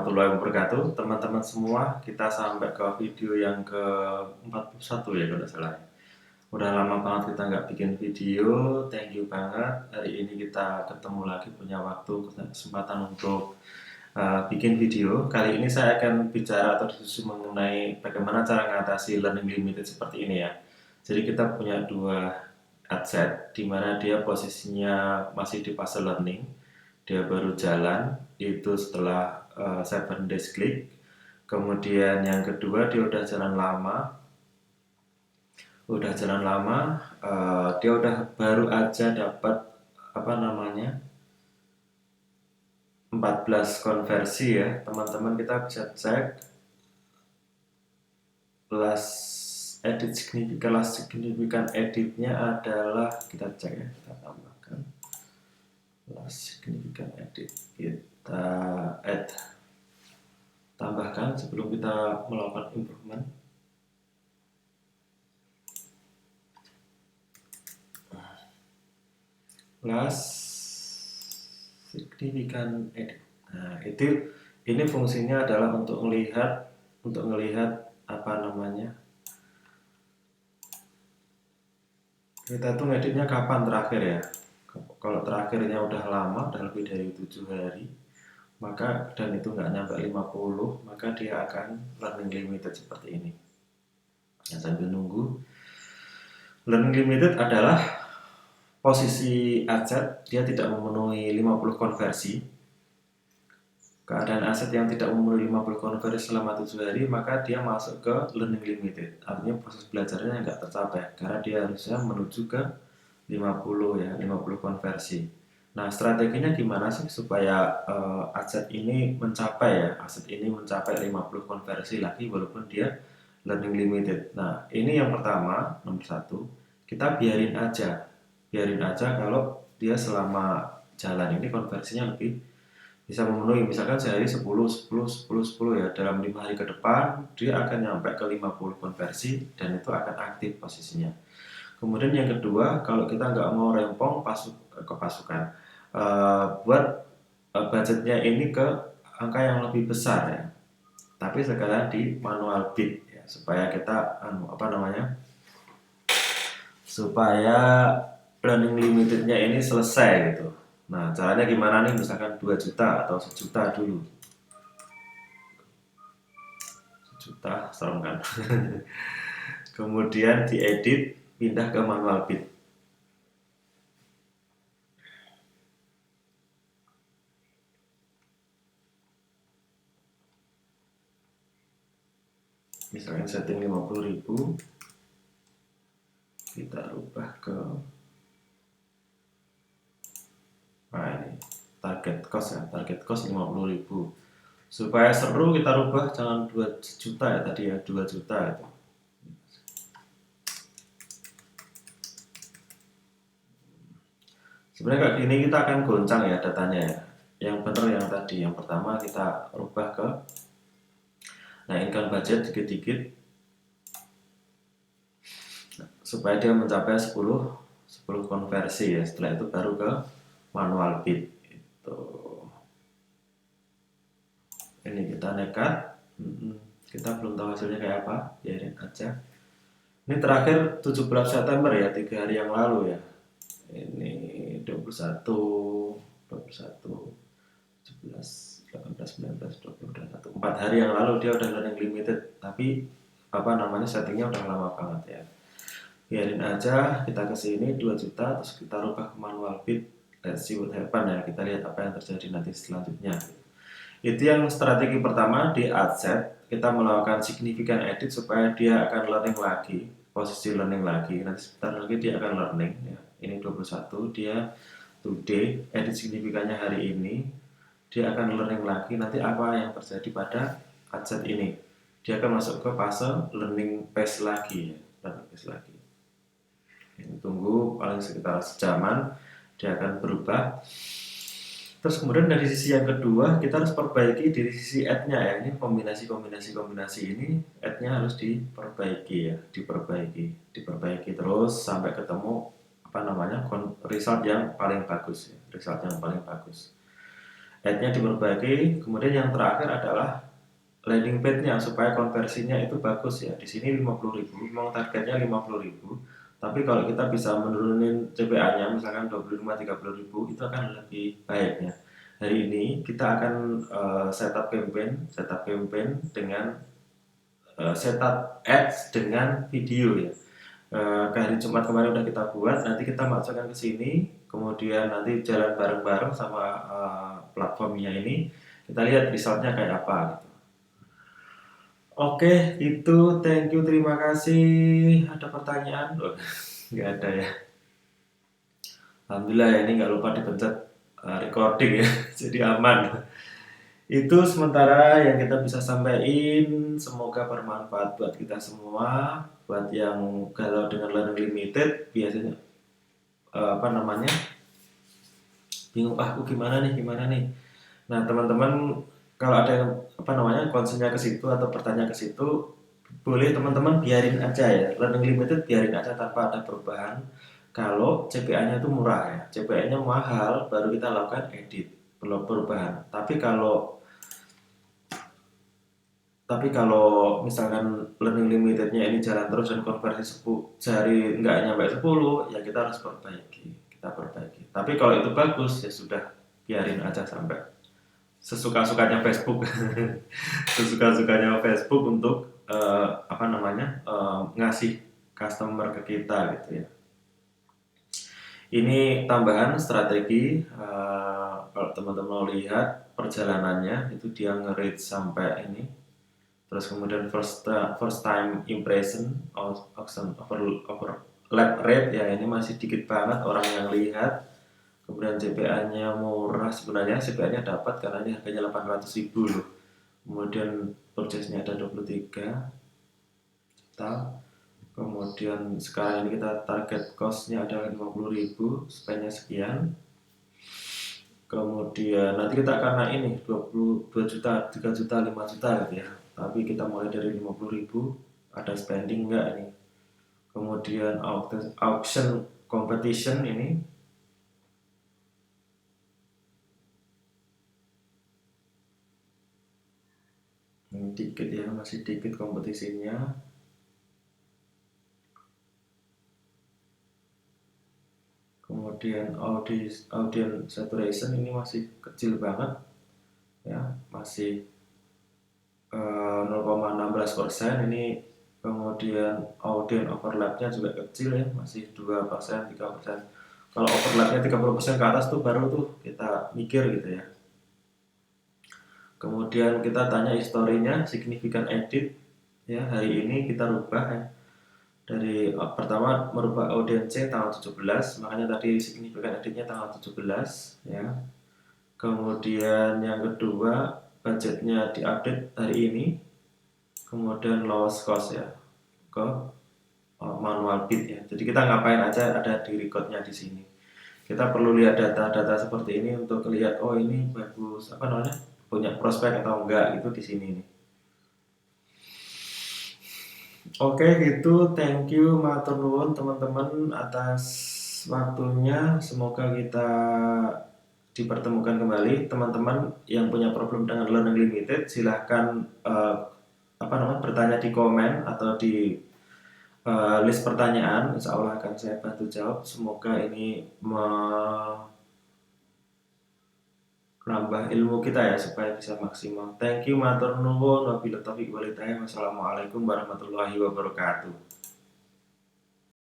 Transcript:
warahmatullahi wabarakatuh, teman-teman semua. Kita sampai ke video yang ke-41 ya kalau tidak salah. Udah lama banget kita nggak bikin video. Thank you banget. Hari ini kita ketemu lagi, punya waktu kesempatan untuk bikin video. Kali ini saya akan bicara atau diskusi mengenai bagaimana cara mengatasi learning limited seperti ini ya. Jadi kita punya dua adset di mana dia posisinya masih di fase learning. Dia baru jalan itu setelah 7 days click. Kemudian yang kedua dia udah jalan lama, dia udah baru aja dapat 14 konversi ya teman-teman. Kita bisa cek last signifikan editnya adalah, kita cek ya, kita tambahkan signifikan edit, kita tambahkan sebelum kita melakukan improvement. Last signifikan edit. Nah, ini fungsinya adalah untuk melihat kita tuh ngeditnya kapan terakhir ya. Kalau terakhirnya udah lama, udah lebih dari 7 hari, maka dan itu nggak nyampe 50, maka dia akan learning limited seperti ini. Nah, sambil nunggu, learning limited adalah posisi aset dia tidak memenuhi 50 konversi. Keadaan aset yang tidak memenuhi 50 konversi selama 7 hari, maka dia masuk ke learning limited. Artinya proses belajarnya nggak tercapai karena dia harusnya menuju ke 50 konversi. Nah, strateginya gimana sih supaya aset ini mencapai 50 konversi lagi walaupun dia learning limited. Nah, ini yang pertama, nomor 1, kita biarin aja kalau dia selama jalan ini konversinya lebih bisa memenuhi, misalkan sehari 10 ya, dalam 5 hari ke depan dia akan nyampe ke 50 konversi dan itu akan aktif posisinya. Kemudian yang kedua, kalau kita nggak mau rempong pasukan, buat budgetnya ini ke angka yang lebih besar ya, tapi sekalian di manual bid ya, supaya kita supaya learning limitednya ini selesai gitu. Nah, caranya gimana nih? Misalkan 2 juta atau 1 juta dulu. 1 juta, serem kan? Kemudian diedit, pindah ke manual bid. Misalkan setting 50.000, kita rubah ke ini target cost 50.000. Supaya seru kita rubah, jangan 2 juta ya tadi ya, 2 juta itu. Sebenarnya kayak gini kita akan goncang ya datanya ya. Yang benar yang tadi, yang pertama kita rubah ke naikkan budget dikit-dikit supaya dia mencapai 10 konversi ya. Setelah itu baru ke manual bid itu. Ini kita nekat, kita belum tahu hasilnya kayak apa, biarin aja. Ini terakhir 17 September ya, 3 hari yang lalu ya. Ini 21, 17, 18, 19, 20, 21, 4 hari yang lalu dia udah learning limited, tapi settingnya udah lama banget ya. Biarin aja, kita kesini 2 juta, terus kita rubah ke manual bid. Let's see what happen ya, kita lihat apa yang terjadi nanti selanjutnya. Itu yang strategi pertama di adset, kita melakukan signifikan edit supaya dia akan learning lagi, posisi learning lagi. Nanti sebentar lagi dia akan learning ya. Ini 21, dia today, edit signifikannya hari ini, dia akan learning lagi. Nanti apa yang terjadi pada adset ini, dia akan masuk ke fase learning phase lagi ya. Ini tunggu paling sekitar sejaman, dia akan berubah. Terus kemudian dari sisi yang kedua, kita harus perbaiki dari sisi ad-nya ya. Ini kombinasi ini, ad-nya harus diperbaiki ya, diperbaiki terus sampai ketemu result yang paling bagus ya, Ad-nya diperbaiki. Kemudian yang terakhir adalah landing page-nya supaya konversinya itu bagus ya. Di sini 50.000, memang targetnya 50.000. Tapi kalau kita bisa menurunin CPA-nya misalkan 25-30.000 itu akan lebih baiknya. Hari ini kita akan setup campaign dengan setup ads dengan video ya. Hari Jumat kemarin udah kita buat, nanti kita masukkan ke sini, kemudian nanti jalan bareng-bareng sama platformnya ini, kita lihat resultnya kayak apa gitu. Oke, itu thank you, terima kasih. Ada pertanyaan? Oh, nggak ada ya. Alhamdulillah ya, ini nggak lupa dipencet recording ya, jadi aman. Itu sementara yang kita bisa sampaikan, semoga bermanfaat buat kita semua. Buat yang galau dengan learning limited, biasanya apa namanya, bingung, aku gimana nih. Nah teman-teman, kalau ada yang apa namanya concernnya ke situ atau bertanya ke situ, boleh teman-teman biarin aja ya, learning limited biarin aja tanpa ada perubahan. Kalau CPA-nya itu murah ya, CPA-nya mahal baru kita lakukan edit, belum perubahan. Tapi kalau misalkan learning limitednya ini jalan terus dan konversi 10 sehari nggak nyampe 10, ya kita harus perbaiki. Tapi kalau itu bagus ya sudah, biarin aja sampai sesuka-sukanya Facebook, sesuka-sukanya Facebook untuk apa namanya ngasih customer ke kita gitu ya. Ini tambahan strategi, kalau teman-teman mau lihat perjalanannya itu dia nge-reach sampai ini. Terus kemudian first time impression auction overlap rate ya, ini masih dikit banget orang yang lihat. Kemudian CPA-nya murah, sebenarnya CPA-nya dapat karena ini harganya 800.000 loh. Kemudian purchase-nya ada 23 juta. Kemudian sekarang ini kita target cost-nya ada 50.000, spend-nya sekian. Kemudian nanti kita akan naik ini 22 juta, 3 juta, 5 juta gitu ya. Tapi kita mulai dari 50.000, ada spending enggak ini. Kemudian auction competition ini dikit ya, masih dikit kompetisinya. Kemudian audience saturation ini masih kecil banget ya, masih 0,16% ini. Kemudian audience overlapnya juga kecil ya, masih 2%, 3%. Kalau overlapnya 30% ke atas tuh baru tuh kita mikir gitu ya. Kemudian kita tanya historinya, significant edit ya, hari ini kita rubah ya. Dari pertama merubah audience tanggal 17, makanya tadi significant editnya tanggal 17 ya. Kemudian yang kedua, budgetnya diupdate hari ini. Kemudian lowest cost ya, ke manual bid ya. Jadi kita ngapain aja ada di recordnya di sini. Kita perlu lihat data-data seperti ini untuk lihat, oh ini bagus apa namanya, punya prospek atau enggak itu di sini nih. Oke gitu, thank you matur nuwun teman-teman atas waktunya. Semoga kita dipertemukan kembali. Teman-teman yang punya problem dengan learning limited silahkan bertanya di komen atau di list pertanyaan. Insya Allah akan saya bantu jawab. Semoga ini menambah ilmu kita ya supaya bisa maksimal. Thank you matur nuwun, wabillahi taufiq walhidayah. Wassalamualaikum warahmatullahi wabarakatuh.